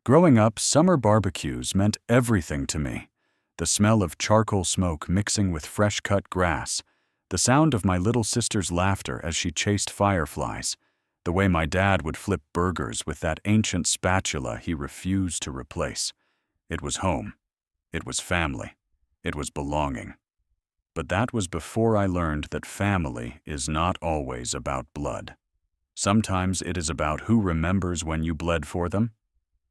Growing up, summer barbecues meant everything to me. The smell of charcoal smoke mixing with fresh-cut grass, the sound of my little sister's laughter as she chased fireflies, the way my dad would flip burgers with that ancient spatula he refused to replace. It was home. It was family. It was belonging. But that was before I learned that family is not always about blood. Sometimes it is about who remembers when you bled for them.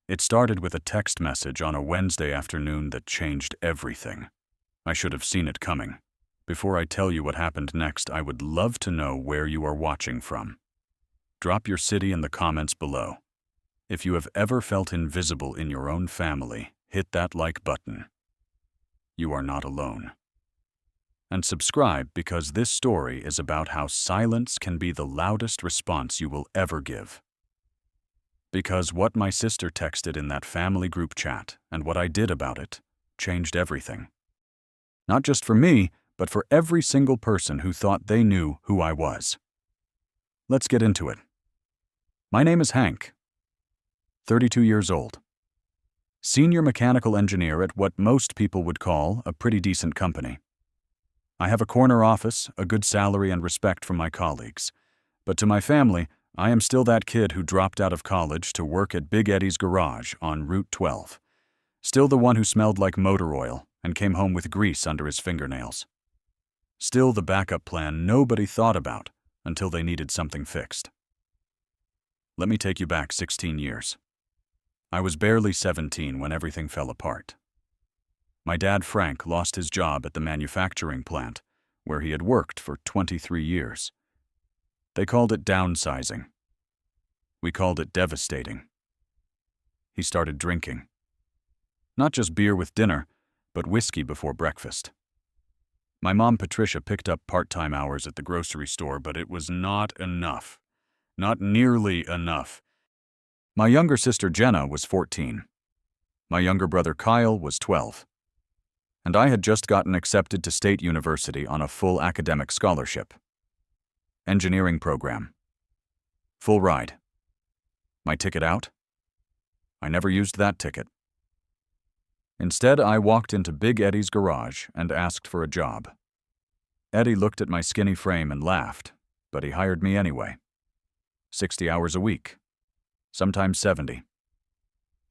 It started with a text message on a Wednesday afternoon that changed everything. I should have seen it coming. Before I tell you what happened next, I would love to know where you are watching from. Drop your city in the comments below. If you have ever felt invisible in your own family, hit that like button. You are not alone. And subscribe, because this story is about how silence can be the loudest response you will ever give. Because what my sister texted in that family group chat and what I did about it changed everything. Not just for me, but for every single person who thought they knew who I was. Let's get into it. My name is Hank, 32 years old. Senior mechanical engineer at what most people would call a pretty decent company. I have a corner office, a good salary, and respect from my colleagues. But to my family, I am still that kid who dropped out of college to work at Big Eddie's garage on Route 12. Still the one who smelled like motor oil and came home with grease under his fingernails. Still the backup plan nobody thought about until they needed something fixed. Let me take you back 16 years. I was barely 17 when everything fell apart. My dad, Frank, lost his job at the manufacturing plant, where he had worked for 23 years. They called it downsizing. We called it devastating. He started drinking. Not just beer with dinner, but whiskey before breakfast. My mom, Patricia, picked up part-time hours at the grocery store, but it was not enough. Not nearly enough. My younger sister, Jenna, was 14. My younger brother, Kyle, was 12. And I had just gotten accepted to State University on a full academic scholarship. Engineering program. Full ride. My ticket out? I never used that ticket. Instead, I walked into Big Eddie's garage and asked for a job. Eddie looked at my skinny frame and laughed, but he hired me anyway. 60 hours a week. Sometimes 70.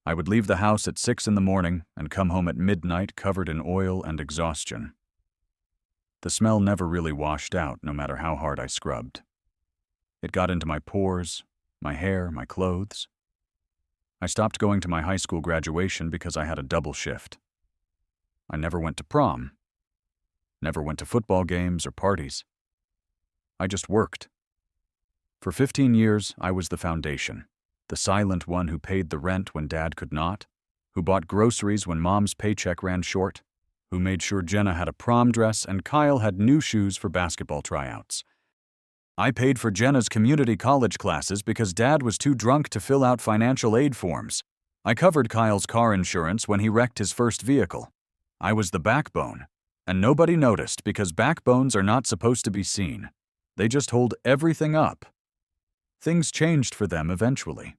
I would leave the house at 6 in the morning and come home at midnight covered in oil and exhaustion. The smell never really washed out, no matter how hard I scrubbed. It got into my pores, my hair, my clothes. I stopped going to my high school graduation because I had a double shift. I never went to prom. Never went to football games or parties. I just worked. For 15 years, I was the foundation, the silent one who paid the rent when Dad could not, who bought groceries when Mom's paycheck ran short, who made sure Jenna had a prom dress and Kyle had new shoes for basketball tryouts. I paid for Jenna's community college classes because Dad was too drunk to fill out financial aid forms. I covered Kyle's car insurance when he wrecked his first vehicle. I was the backbone, and nobody noticed because backbones are not supposed to be seen. They just hold everything up. Things changed for them eventually.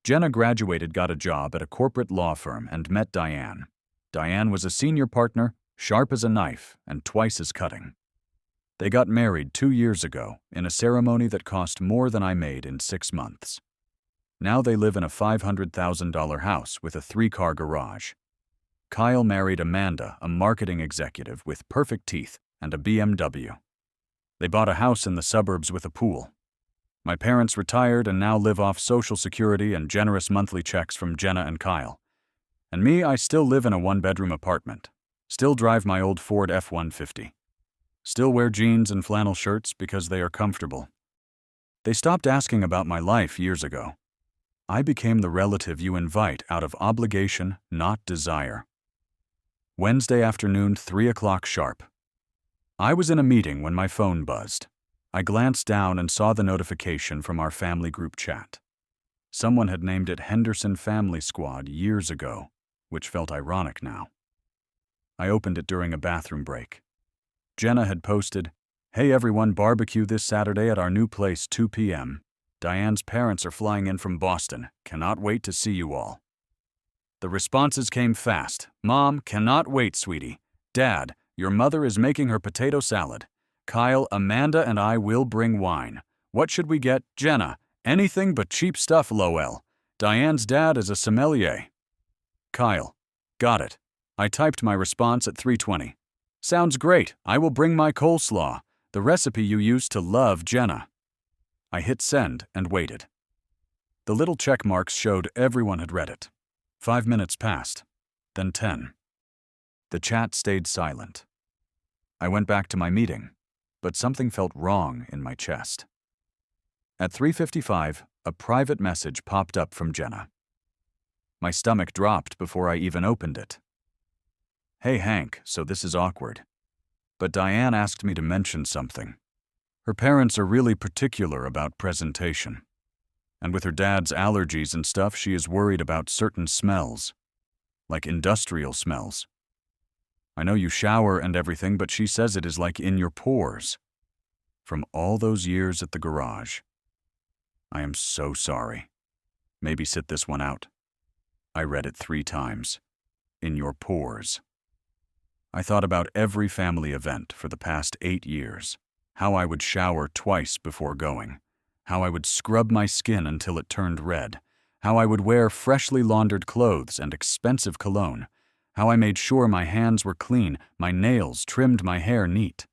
Jenna graduated, got a job at a corporate law firm, and met Diane. Diane was a senior partner, sharp as a knife, and twice as cutting. They got married 2 years ago in a ceremony that cost more than I made in 6 months. Now they live in a $500,000 house with a 3-car garage. Kyle married Amanda, a marketing executive with perfect teeth and a BMW. They bought a house in the suburbs with a pool. My parents retired and now live off Social Security and generous monthly checks from Jenna and Kyle. And me, I still live in a 1-bedroom apartment. Still drive my old Ford F-150. Still wear jeans and flannel shirts because they are comfortable. They stopped asking about my life years ago. I became the relative you invite out of obligation, not desire. Wednesday afternoon, 3 o'clock sharp. I was in a meeting when my phone buzzed. I glanced down and saw the notification from our family group chat. Someone had named it Henderson Family Squad years ago, which felt ironic now. I opened it during a bathroom break. Jenna had posted, "Hey everyone, barbecue this Saturday at our new place, 2 p.m. Diane's parents are flying in from Boston. Cannot wait to see you all. The responses came fast. Mom, cannot wait, sweetie. Dad, your mother is making her potato salad. Kyle, Amanda, and I will bring wine. What should we get? Jenna, anything but cheap stuff, lol. Diane's dad is a sommelier. Kyle, got it. I typed my response at 3:20. Sounds great. I will bring my coleslaw, the recipe you used to love Jenna. I hit send and waited. The little check marks showed everyone had read it. 5 minutes passed, then 10. The chat stayed silent. I went back to my meeting, but something felt wrong in my chest. At 3:55, a private message popped up from Jenna. My stomach dropped before I even opened it. Hey Hank, so this is awkward. But Diane asked me to mention something. Her parents are really particular about presentation. And with her dad's allergies and stuff, she is worried about certain smells, like industrial smells. I know you shower and everything, but she says it is like in your pores. From all those years at the garage. I am so sorry. Maybe sit this one out. I read it 3 times. In your pores. I thought about every family event for the past 8 years. How I would shower twice before going. How I would scrub my skin until it turned red. How I would wear freshly laundered clothes and expensive cologne. How I made sure my hands were clean, my nails trimmed, my hair neat.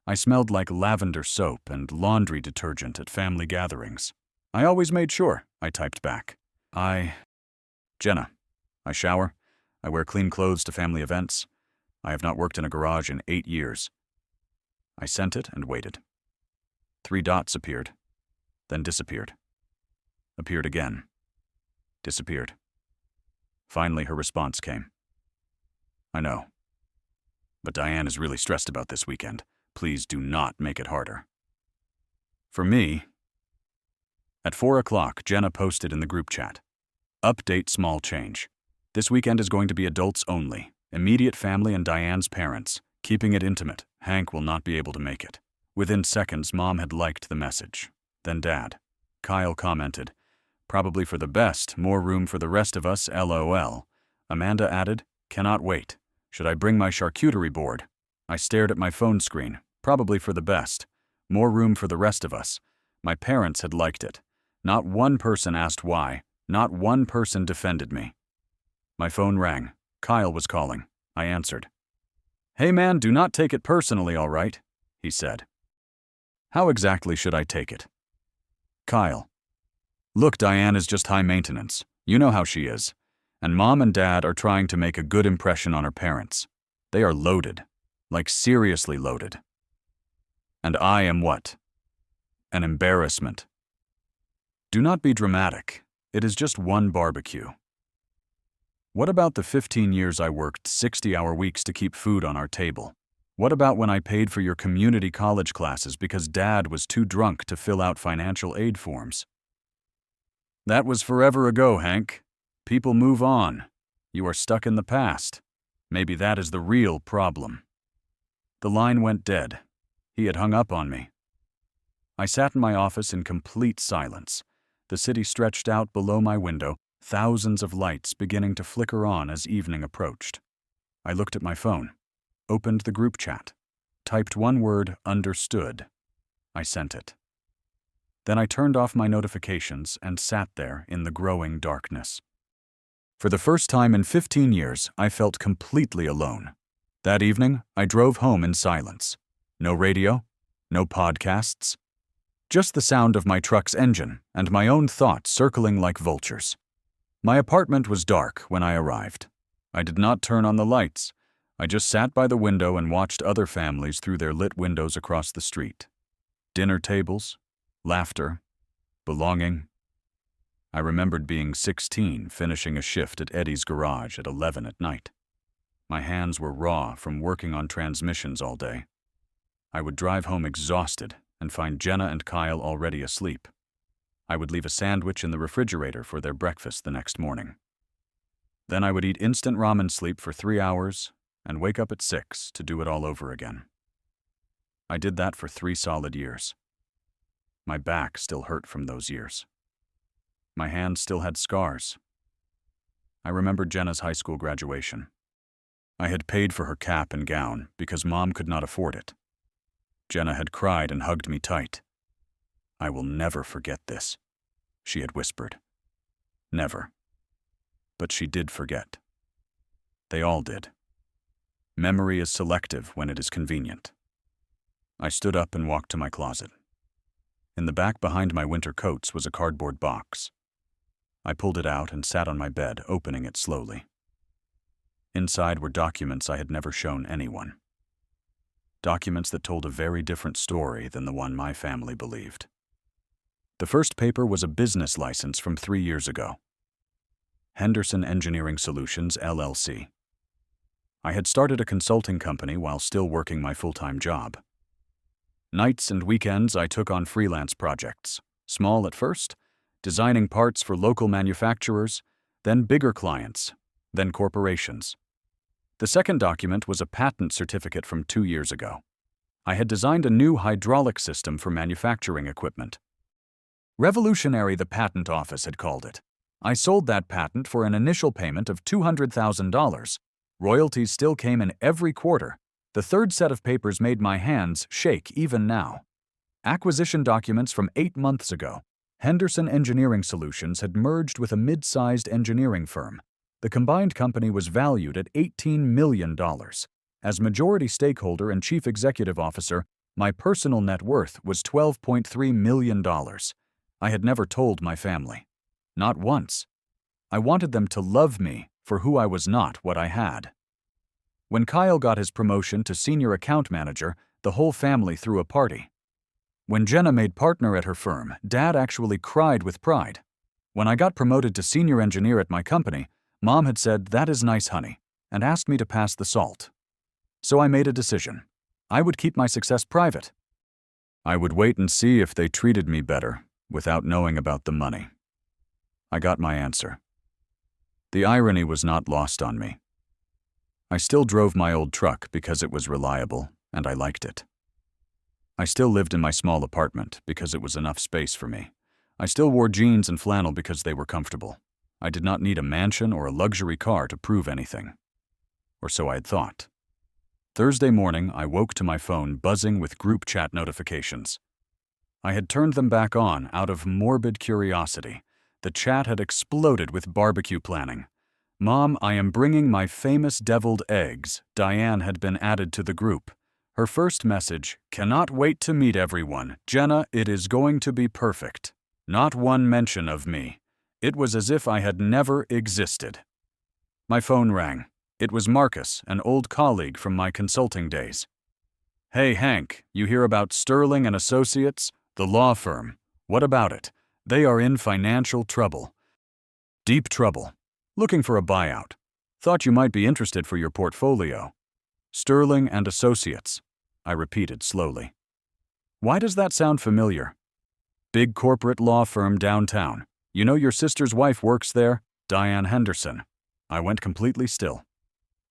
I smelled like lavender soap and laundry detergent at family gatherings. I always made sure, I typed back. Jenna, I shower. I wear clean clothes to family events. I have not worked in a garage in 8 years. I sent it and waited. 3 dots appeared, then disappeared. Appeared again. Disappeared. Finally, her response came. I know. But Diane is really stressed about this weekend. Please do not make it harder. For me, at 4 o'clock, Jenna posted in the group chat. Update small change. This weekend is going to be adults only. Immediate family and Diane's parents. Keeping it intimate. Hank will not be able to make it. Within seconds, Mom had liked the message. Then Dad. Kyle commented, probably for the best, more room for the rest of us, LOL. Amanda added, cannot wait. Should I bring my charcuterie board? I stared at my phone screen, probably for the best. More room for the rest of us. My parents had liked it. Not one person asked why. Not one person defended me. My phone rang. Kyle was calling. I answered. Hey man, do not take it personally, all right? He said. How exactly should I take it? Kyle. Look, Diane is just high maintenance. You know how she is. And Mom and Dad are trying to make a good impression on her parents. They are loaded. Like seriously loaded. And I am what? An embarrassment. Do not be dramatic. It is just one barbecue. What about the 15 years I worked 60-hour weeks to keep food on our table? What about when I paid for your community college classes because Dad was too drunk to fill out financial aid forms? That was forever ago, Hank. People move on. You are stuck in the past. Maybe that is the real problem. The line went dead. He had hung up on me. I sat in my office in complete silence. The city stretched out below my window, thousands of lights beginning to flicker on as evening approached. I looked at my phone, opened the group chat, typed one word, understood. I sent it. Then I turned off my notifications and sat there in the growing darkness. For the first time in 15 years, I felt completely alone. That evening, I drove home in silence. No radio, no podcasts, just the sound of my truck's engine and my own thoughts circling like vultures. My apartment was dark when I arrived. I did not turn on the lights. I just sat by the window and watched other families through their lit windows across the street. Dinner tables, laughter, belonging. I remembered being 16, finishing a shift at Eddie's garage at 11 at night. My hands were raw from working on transmissions all day. I would drive home exhausted and find Jenna and Kyle already asleep. I would leave a sandwich in the refrigerator for their breakfast the next morning. Then I would eat instant ramen sleep for 3 hours and wake up at 6 to do it all over again. I did that for 3 solid years. My back still hurt from those years. My hands still had scars. I remembered Jenna's high school graduation. I had paid for her cap and gown because Mom could not afford it. Jenna had cried and hugged me tight. "I will never forget this," she had whispered. Never. But she did forget. They all did. Memory is selective when it is convenient. I stood up and walked to my closet. In the back behind my winter coats was a cardboard box. I pulled it out and sat on my bed, opening it slowly. Inside were documents I had never shown anyone. Documents that told a very different story than the one my family believed. The first paper was a business license from 3 years ago. Henderson Engineering Solutions, LLC. I had started a consulting company while still working my full-time job. Nights and weekends I took on freelance projects, small at first, designing parts for local manufacturers, then bigger clients, then corporations. The second document was a patent certificate from 2 years ago. I had designed a new hydraulic system for manufacturing equipment. Revolutionary, the patent office had called it. I sold that patent for an initial payment of $200,000. Royalties still came in every quarter. The third set of papers made my hands shake even now. Acquisition documents from 8 months ago. Henderson Engineering Solutions had merged with a mid-sized engineering firm. The combined company was valued at $18 million. As majority stakeholder and chief executive officer, my personal net worth was $12.3 million. I had never told my family. Not once. I wanted them to love me for who I was, not what I had. When Kyle got his promotion to senior account manager, the whole family threw a party. When Jenna made partner at her firm, Dad actually cried with pride. When I got promoted to senior engineer at my company, Mom had said, "That is nice, honey," and asked me to pass the salt. So I made a decision. I would keep my success private. I would wait and see if they treated me better, without knowing about the money. I got my answer. The irony was not lost on me. I still drove my old truck because it was reliable, and I liked it. I still lived in my small apartment because it was enough space for me. I still wore jeans and flannel because they were comfortable. I did not need a mansion or a luxury car to prove anything. Or so I had thought. Thursday morning, I woke to my phone buzzing with group chat notifications. I had turned them back on out of morbid curiosity. The chat had exploded with barbecue planning. "Mom, I am bringing my famous deviled eggs." Diane had been added to the group. Her first message, "Cannot wait to meet everyone. Jenna, it is going to be perfect." Not one mention of me. It was as if I had never existed. My phone rang. It was Marcus, an old colleague from my consulting days. "Hey, Hank, you hear about Sterling and Associates? The law firm. What about it? They are in financial trouble. Deep trouble. Looking for a buyout. Thought you might be interested for your portfolio." Sterling and Associates, I repeated slowly. Why does that sound familiar? Big corporate law firm downtown. You know your sister's wife works there? Diane Henderson. I went completely still.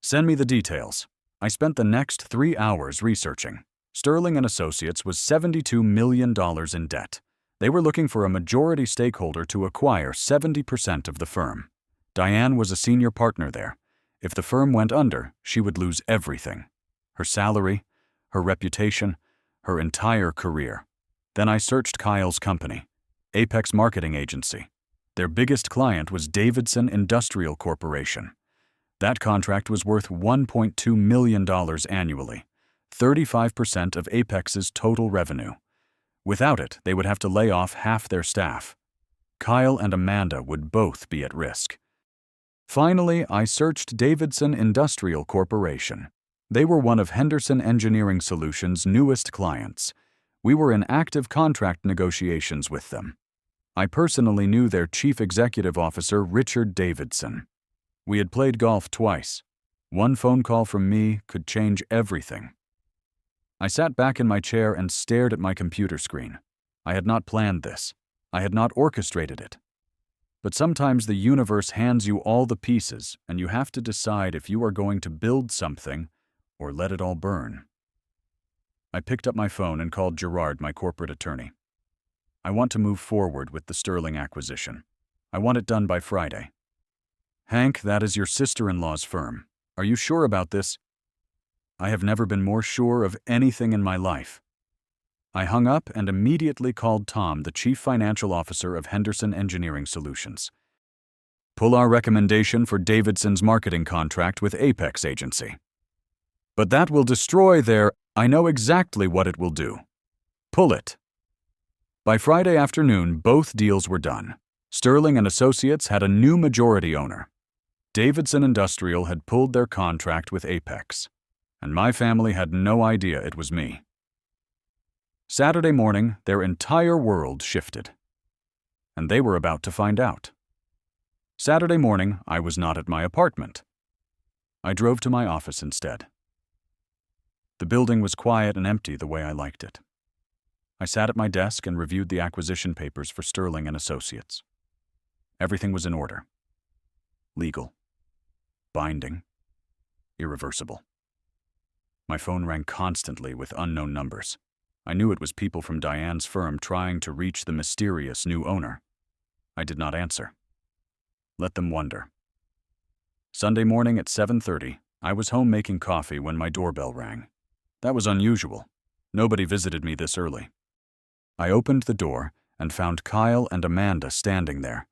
Send me the details. I spent the next 3 hours researching. Sterling and Associates was $72 million in debt. They were looking for a majority stakeholder to acquire 70% of the firm. Diane was a senior partner there. If the firm went under, she would lose everything. Her salary, her reputation, her entire career. Then I searched Kyle's company, Apex Marketing Agency. Their biggest client was Davidson Industrial Corporation. That contract was worth $1.2 million annually, 35% of Apex's total revenue. Without it, they would have to lay off half their staff. Kyle and Amanda would both be at risk. Finally, I searched Davidson Industrial Corporation. They were one of Henderson Engineering Solutions' newest clients. We were in active contract negotiations with them. I personally knew their chief executive officer, Richard Davidson. We had played golf twice. One phone call from me could change everything. I sat back in my chair and stared at my computer screen. I had not planned this. I had not orchestrated it. But sometimes the universe hands you all the pieces, and you have to decide if you are going to build something or let it all burn. I picked up my phone and called Gerard, my corporate attorney. I want to move forward with the Sterling acquisition. I want it done by Friday. Hank, that is your sister-in-law's firm. Are you sure about this? I have never been more sure of anything in my life. I hung up and immediately called Tom, the Chief Financial Officer of Henderson Engineering Solutions. Pull our recommendation for Davidson's marketing contract with Apex Agency. But that will destroy their... I know exactly what it will do. Pull it. By Friday afternoon, both deals were done. Sterling and Associates had a new majority owner. Davidson Industrial had pulled their contract with Apex, and my family had no idea it was me. Saturday morning, their entire world shifted, and they were about to find out. Saturday morning, I was not at my apartment. I drove to my office instead. The building was quiet and empty the way I liked it. I sat at my desk and reviewed the acquisition papers for Sterling and Associates. Everything was in order. Legal. Binding. Irreversible. My phone rang constantly with unknown numbers. I knew it was people from Diane's firm trying to reach the mysterious new owner. I did not answer. Let them wonder. Sunday morning at 7:30, I was home making coffee when my doorbell rang. That was unusual. Nobody visited me this early. I opened the door and found Kyle and Amanda standing there.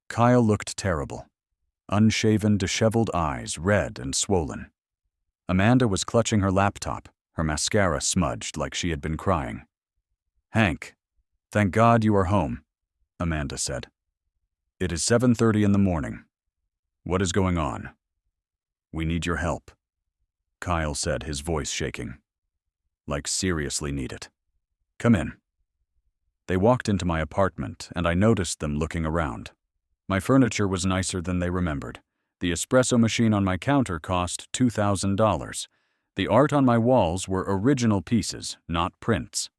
Kyle looked terrible. Unshaven, disheveled eyes, red and swollen. Amanda was clutching her laptop, her mascara smudged like she had been crying. "Hank, thank God you are home," Amanda said. "It is 7:30 in the morning. What is going on?" "We need your help," Kyle said, his voice shaking. "Like, seriously need it. Come in." They walked into my apartment, and I noticed them looking around. My furniture was nicer than they remembered. The espresso machine on my counter cost $2,000. The art on my walls were original pieces, not prints.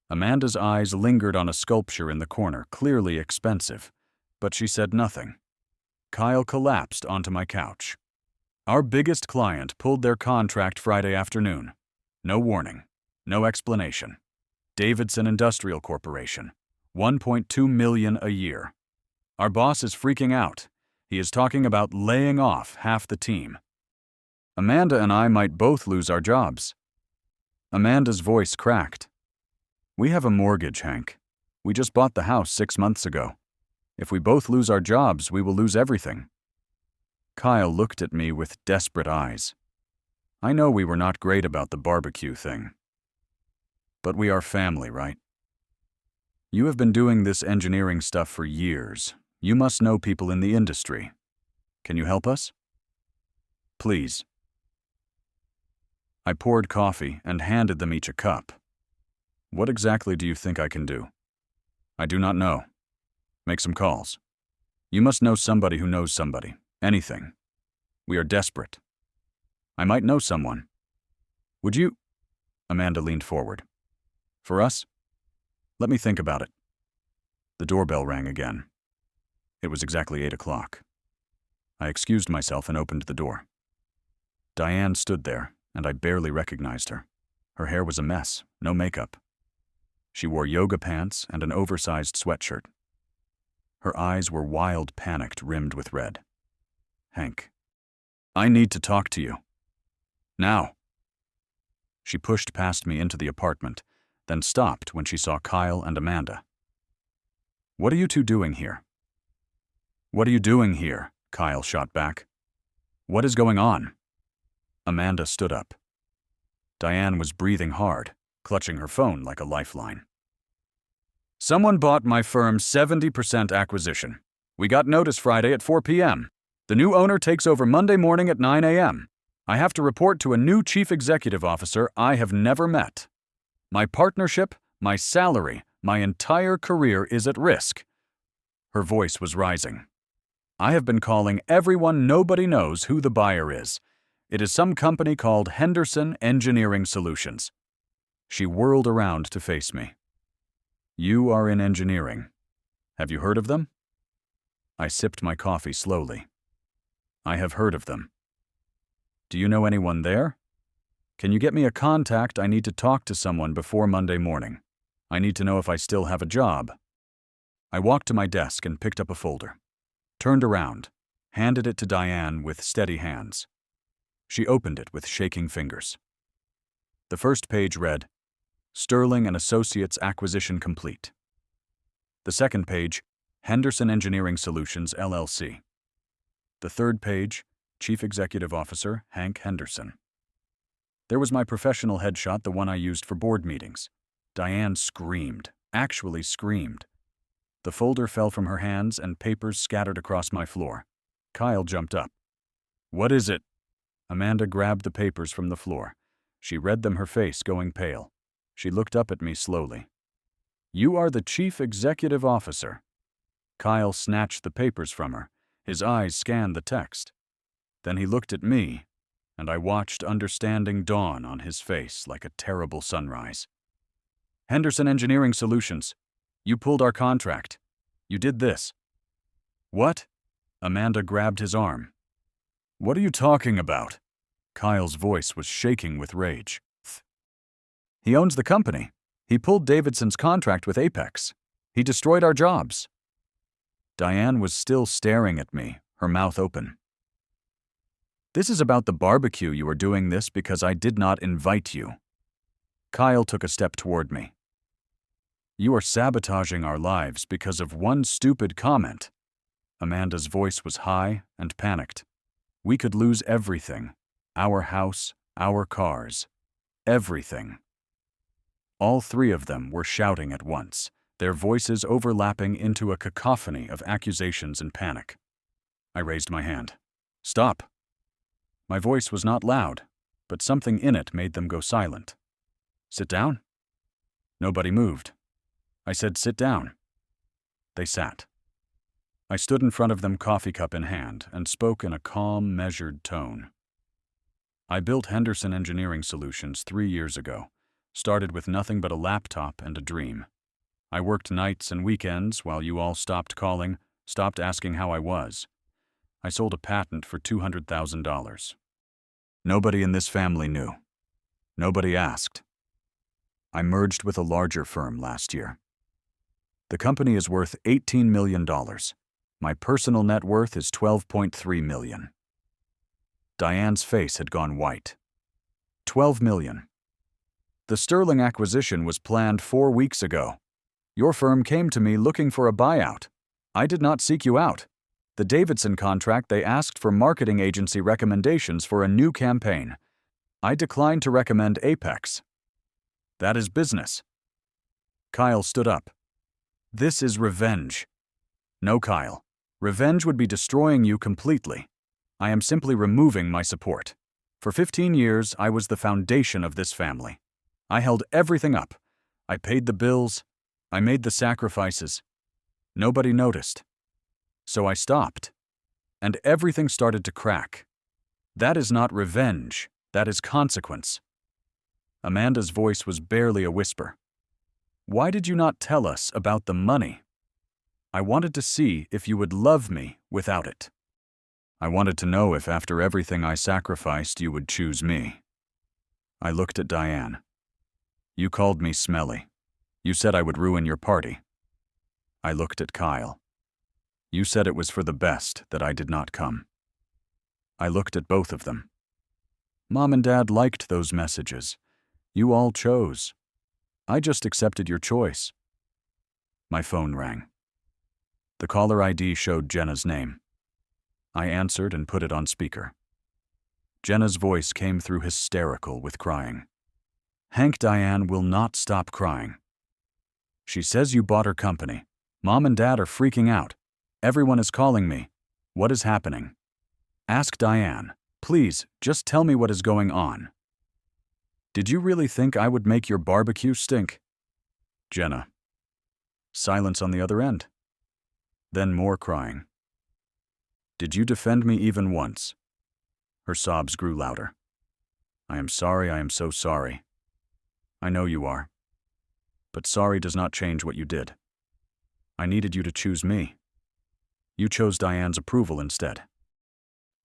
Amanda's eyes lingered on a sculpture in the corner, clearly expensive, but she said nothing. Kyle collapsed onto my couch. Our biggest client pulled their contract Friday afternoon. No warning, no explanation. Davidson Industrial Corporation, $1.2 million a year. Our boss is freaking out. He is talking about laying off half the team. Amanda and I might both lose our jobs. Amanda's voice cracked. "We have a mortgage, Hank. We just bought the house 6 months ago. If we both lose our jobs, we will lose everything." Kyle looked at me with desperate eyes. "I know we were not great about the barbecue thing. But we are family, right? You have been doing this engineering stuff for years. You must know people in the industry. Can you help us? Please." I poured coffee and handed them each a cup. "What exactly do you think I can do?" "I do not know. Make some calls. You must know somebody who knows somebody. Anything. We are desperate. I might know someone. Would you?" Amanda leaned forward. "For us? Let me think about it." The doorbell rang again. It was exactly 8 o'clock. I excused myself and opened the door. Diane stood there, and I barely recognized her. Her hair was a mess, no makeup. She wore yoga pants and an oversized sweatshirt. Her eyes were wild, panicked, rimmed with red. "Hank, I need to talk to you. Now." She pushed past me into the apartment, then stopped when she saw Kyle and Amanda. "What are you two doing here?" "What are you doing here?" Kyle shot back. "What is going on?" Amanda stood up. Diane was breathing hard, clutching her phone like a lifeline. "Someone bought my firm's 70% acquisition. We got notice Friday at 4 p.m. The new owner takes over Monday morning at 9 a.m. I have to report to a new chief executive officer I have never met. My partnership, my salary, my entire career is at risk." Her voice was rising. "I have been calling everyone. Nobody knows who the buyer is. It is some company called Henderson Engineering Solutions." She whirled around to face me. "You are in engineering. Have you heard of them?" I sipped my coffee slowly. "I have heard of them." "Do you know anyone there? Can you get me a contact? I need to talk to someone before Monday morning. I need to know if I still have a job. I walked to my desk and picked up a folder. Turned around, handed it to Diane with steady hands. She opened it with shaking fingers. The first page read, Sterling and Associates acquisition complete. The second page, Henderson Engineering Solutions, LLC. The third page, Chief Executive Officer Hank Henderson. There was my professional headshot, the one I used for board meetings. Diane screamed, actually screamed. The folder fell from her hands and papers scattered across my floor. Kyle jumped up. What is it? Amanda grabbed the papers from the floor. She read them, her face going pale. She looked up at me slowly. You are the Chief Executive Officer. Kyle snatched the papers from her. His eyes scanned the text. Then he looked at me, and I watched understanding dawn on his face like a terrible sunrise. Henderson Engineering Solutions. You pulled our contract. You did this. What? Amanda grabbed his arm. What are you talking about? Kyle's voice was shaking with rage. He owns the company. He pulled Davidson's contract with Apex. He destroyed our jobs. Diane was still staring at me, her mouth open. This is about the barbecue. You are doing this because I did not invite you. Kyle took a step toward me. You are sabotaging our lives because of one stupid comment. Amanda's voice was high and panicked. We could lose everything. Our house, our cars, everything. All three of them were shouting at once, their voices overlapping into a cacophony of accusations and panic. I raised my hand. Stop. My voice was not loud, but something in it made them go silent. Sit down. Nobody moved. I said, sit down. They sat. I stood in front of them, coffee cup in hand, and spoke in a calm, measured tone. I built Henderson Engineering Solutions 3 years ago, started with nothing but a laptop and a dream. I worked nights and weekends while you all stopped calling, stopped asking how I was. I sold a patent for $200,000. Nobody in this family knew. Nobody asked. I merged with a larger firm last year. The company is worth $18 million. My personal net worth is $12.3 million. Diane's face had gone white. $12 million. The Sterling acquisition was planned 4 weeks ago. Your firm came to me looking for a buyout. I did not seek you out. The Davidson contract, they asked for marketing agency recommendations for a new campaign. I declined to recommend Apex. That is business. Kyle stood up. This is revenge. No, Kyle. Revenge would be destroying you completely. I am simply removing my support. For 15 years, I was the foundation of this family. I held everything up. I paid the bills. I made the sacrifices. Nobody noticed. So I stopped. And everything started to crack. That is not revenge. That is consequence. Amanda's voice was barely a whisper. Why did you not tell us about the money? I wanted to see if you would love me without it. I wanted to know if after everything I sacrificed you would choose me. I looked at Diane. You called me smelly. You said I would ruin your party. I looked at Kyle. You said it was for the best that I did not come. I looked at both of them. Mom and Dad liked those messages. You all chose. I just accepted your choice. My phone rang. The caller ID showed Jenna's name. I answered and put it on speaker. Jenna's voice came through hysterical with crying. Hank, Diane will not stop crying. She says you bought her company. Mom and Dad are freaking out. Everyone is calling me. What is happening? Ask Diane. Please, just tell me what is going on. Did you really think I would make your barbecue stink? Jenna. Silence on the other end. Then more crying. Did you defend me even once? Her sobs grew louder. I am sorry, I am so sorry. I know you are. But sorry does not change what you did. I needed you to choose me. You chose Diane's approval instead.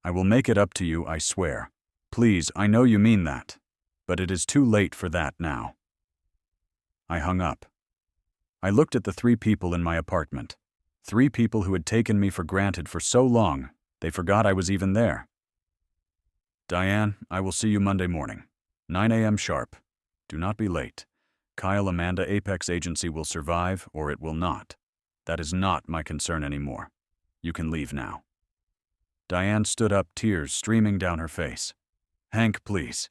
I will make it up to you, I swear. Please, I know you mean that. But it is too late for that now. I hung up. I looked at the 3 people in my apartment. 3 people who had taken me for granted for so long, they forgot I was even there. Diane, I will see you Monday morning, 9 a.m. sharp. Do not be late. Kyle Amanda Apex Agency will survive or it will not. That is not my concern anymore. You can leave now. Diane stood up, tears streaming down her face. Hank, please.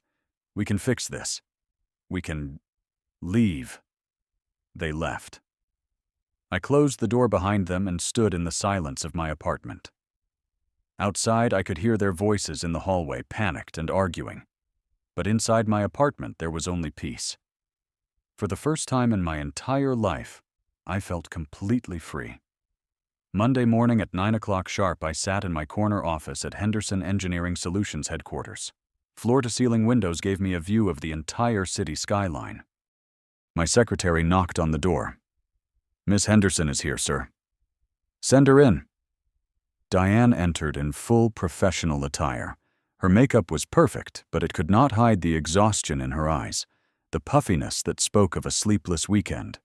We can fix this. We can leave. They left. I closed the door behind them and stood in the silence of my apartment. Outside, I could hear their voices in the hallway, panicked and arguing. But inside my apartment, there was only peace. For the first time in my entire life, I felt completely free. Monday morning at 9 o'clock sharp, I sat in my corner office at Henderson Engineering Solutions headquarters. Floor-to-ceiling windows gave me a view of the entire city skyline. My secretary knocked on the door. Miss Henderson is here, sir. Send her in. Diane entered in full professional attire. Her makeup was perfect, but it could not hide the exhaustion in her eyes, the puffiness that spoke of a sleepless weekend.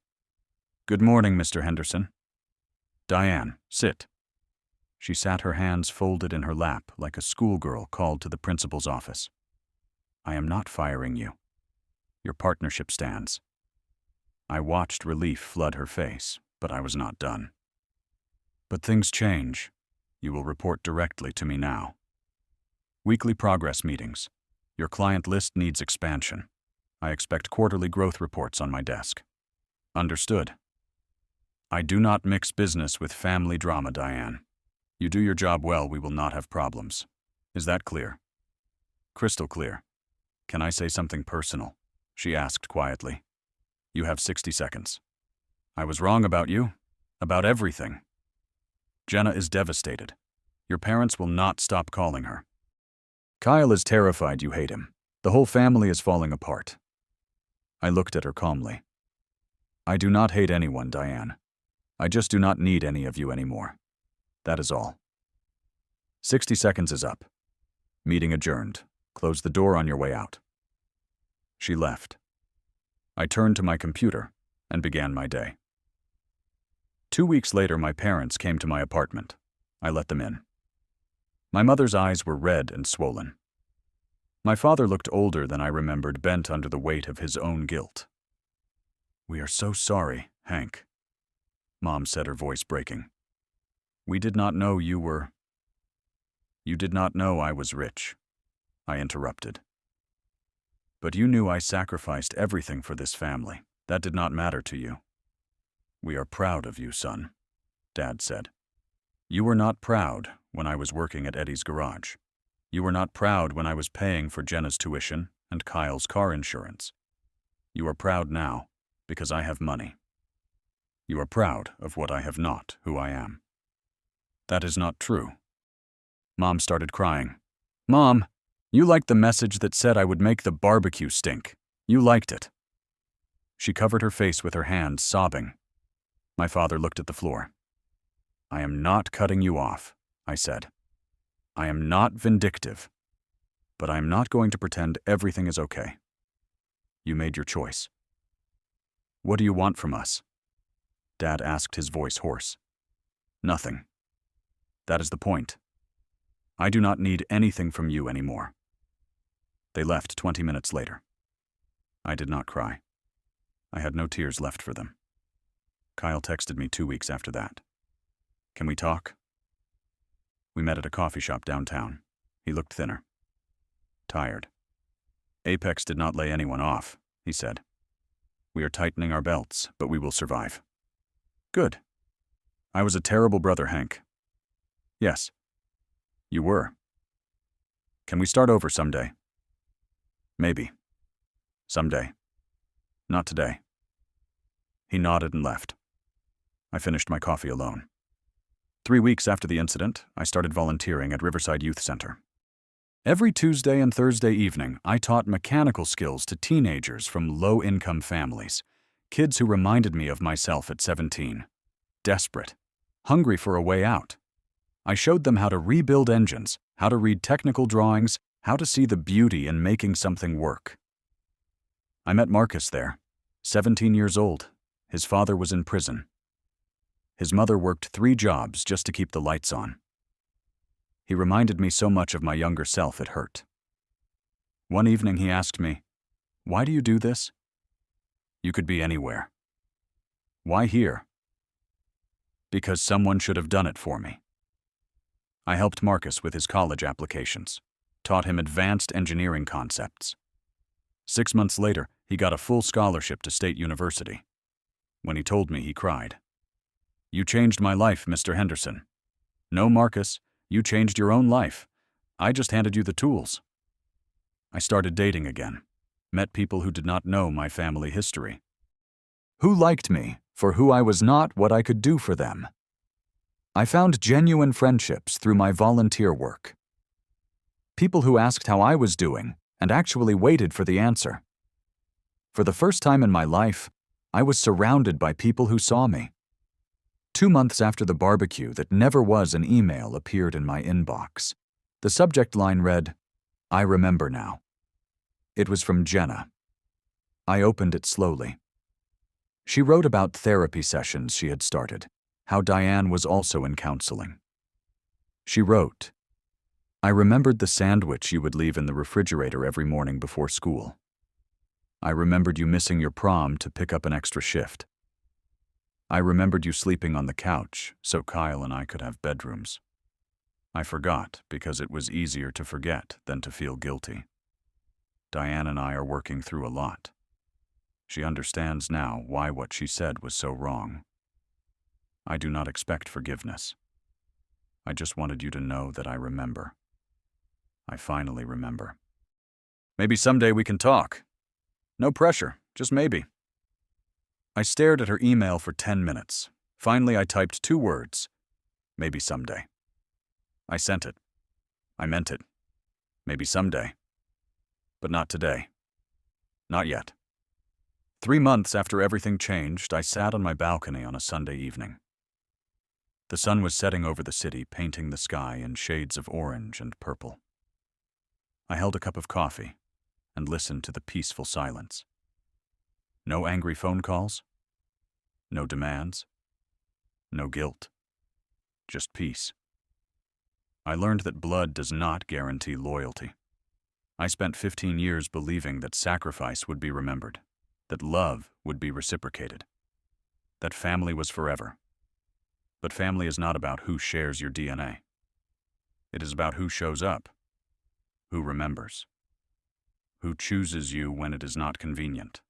Good morning, Mr. Henderson. Diane, sit. She sat, her hands folded in her lap like a schoolgirl called to the principal's office. I am not firing you. Your partnership stands. I watched relief flood her face, but I was not done. But things change. You will report directly to me now. Weekly progress meetings. Your client list needs expansion. I expect quarterly growth reports on my desk. Understood. I do not mix business with family drama, Diane. You do your job well, we will not have problems. Is that clear? Crystal clear. Can I say something personal? She asked quietly. You have 60 seconds. I was wrong about you, about everything. Jenna is devastated. Your parents will not stop calling her. Kyle is terrified you hate him. The whole family is falling apart. I looked at her calmly. I do not hate anyone, Diane. I just do not need any of you anymore. That is all. 60 seconds is up. Meeting adjourned. Close the door on your way out. She left. I turned to my computer and began my day. 2 weeks later, my parents came to my apartment. I let them in. My mother's eyes were red and swollen. My father looked older than I remembered, bent under the weight of his own guilt. We are so sorry, Hank, Mom said, her voice breaking. We did not know you were... You did not know I was rich, I interrupted. But you knew I sacrificed everything for this family. That did not matter to you. We are proud of you, son, Dad said. You were not proud when I was working at Eddie's garage. You were not proud when I was paying for Jenna's tuition and Kyle's car insurance. You are proud now because I have money. You are proud of what I have not, who I am. That is not true. Mom started crying. Mom, you liked the message that said I would make the barbecue stink. You liked it. She covered her face with her hands, sobbing. My father looked at the floor. I am not cutting you off, I said. I am not vindictive, but I am not going to pretend everything is okay. You made your choice. What do you want from us? Dad asked, his voice hoarse. Nothing. That is the point. I do not need anything from you anymore. They left 20 minutes later. I did not cry. I had no tears left for them. Kyle texted me 2 weeks after that. Can we talk? We met at a coffee shop downtown. He looked thinner. Tired. Apex did not lay anyone off, he said. We are tightening our belts, but we will survive. Good. I was a terrible brother, Hank. Yes. You were. Can we start over someday? Maybe. Someday. Not today. He nodded and left. I finished my coffee alone. 3 weeks after the incident, I started volunteering at Riverside Youth Center. Every Tuesday and Thursday evening, I taught mechanical skills to teenagers from low-income families, kids who reminded me of myself at 17, desperate, hungry for a way out. I showed them how to rebuild engines, how to read technical drawings, how to see the beauty in making something work. I met Marcus there, 17 years old, His father was in prison. His mother worked 3 jobs just to keep the lights on. He reminded me so much of my younger self it hurt. One evening he asked me, "Why do you do this? You could be anywhere. Why here?" Because someone should have done it for me. I helped Marcus with his college applications, taught him advanced engineering concepts. 6 months later, he got a full scholarship to State University. When he told me, he cried, "You changed my life, Mr. Henderson. No, Marcus, you changed your own life. I just handed you the tools." I started dating again, met people who did not know my family history, who liked me for who I was not what I could do for them. I found genuine friendships through my volunteer work. People who asked how I was doing and actually waited for the answer. For the first time in my life, I was surrounded by people who saw me. 2 months after the barbecue that never was an email appeared in my inbox. The subject line read, "I remember now." It was from Jenna. I opened it slowly. She wrote about therapy sessions she had started, how Diane was also in counseling. She wrote, "I remembered the sandwich you would leave in the refrigerator every morning before school. I remembered you missing your prom to pick up an extra shift. I remembered you sleeping on the couch so Kyle and I could have bedrooms. I forgot because it was easier to forget than to feel guilty. Diane and I are working through a lot. She understands now why what she said was so wrong. I do not expect forgiveness. I just wanted you to know that I remember. I finally remember. Maybe someday we can talk. No pressure, just maybe." I stared at her email for 10 minutes. Finally, I typed 2 words. Maybe someday. I sent it. I meant it. Maybe someday. But not today. Not yet. 3 months after everything changed, I sat on my balcony on a Sunday evening. The sun was setting over the city, painting the sky in shades of orange and purple. I held a cup of coffee and listened to the peaceful silence. No angry phone calls, no demands, no guilt, just peace. I learned that blood does not guarantee loyalty. I spent 15 years believing that sacrifice would be remembered, that love would be reciprocated, that family was forever. But family is not about who shares your DNA. It is about who shows up, who remembers, who chooses you when it is not convenient.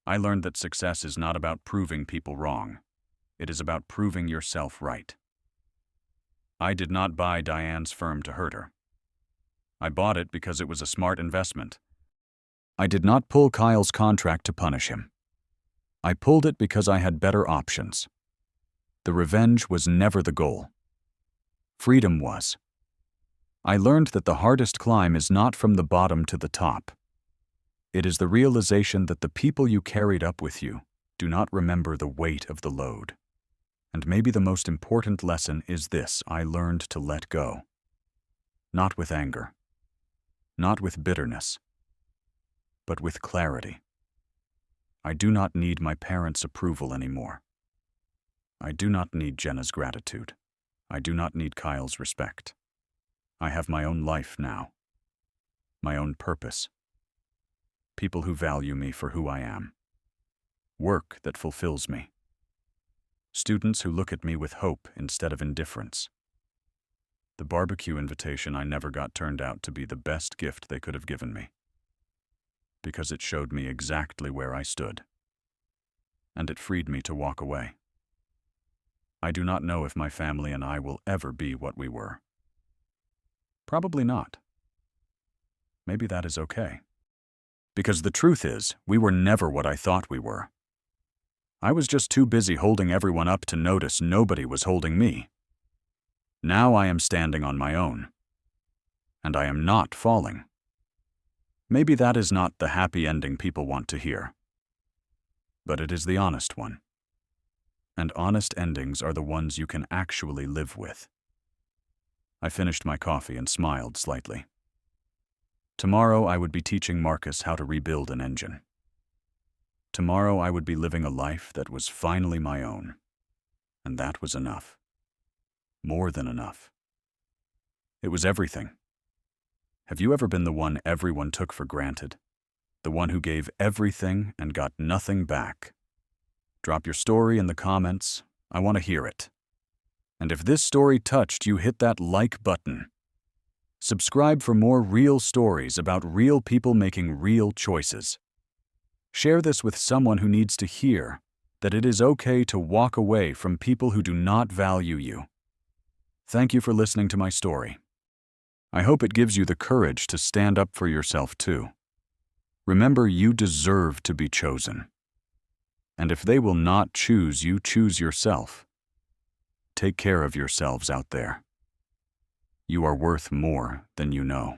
I learned that success is not about proving people wrong. It is about proving yourself right. I did not buy Diane's firm to hurt her. I bought it because it was a smart investment. I did not pull Kyle's contract to punish him. I pulled it because I had better options. The revenge was never the goal. Freedom was. I learned that the hardest climb is not from the bottom to the top. It is the realization that the people you carried up with you do not remember the weight of the load. And maybe the most important lesson is this: I learned to let go. Not with anger, not with bitterness, but with clarity. I do not need my parents' approval anymore. I do not need Jenna's gratitude. I do not need Kyle's respect. I have my own life now, my own purpose, people who value me for who I am, work that fulfills me, students who look at me with hope instead of indifference. The barbecue invitation I never got turned out to be the best gift they could have given me, because it showed me exactly where I stood, and it freed me to walk away. I do not know if my family and I will ever be what we were. Probably not. Maybe that is okay. Because the truth is, we were never what I thought we were. I was just too busy holding everyone up to notice nobody was holding me. Now I am standing on my own. And I am not falling. Maybe that is not the happy ending people want to hear. But it is the honest one. And honest endings are the ones you can actually live with. I finished my coffee and smiled slightly. Tomorrow I would be teaching Marcus how to rebuild an engine. Tomorrow I would be living a life that was finally my own. And that was enough. More than enough. It was everything. Have you ever been the one everyone took for granted? The one who gave everything and got nothing back? Drop your story in the comments. I want to hear it. And if this story touched you, hit that like button. Subscribe for more real stories about real people making real choices. Share this with someone who needs to hear that it is okay to walk away from people who do not value you. Thank you for listening to my story. I hope it gives you the courage to stand up for yourself too. Remember, you deserve to be chosen. And if they will not choose you, choose yourself. Take care of yourselves out there. You are worth more than you know.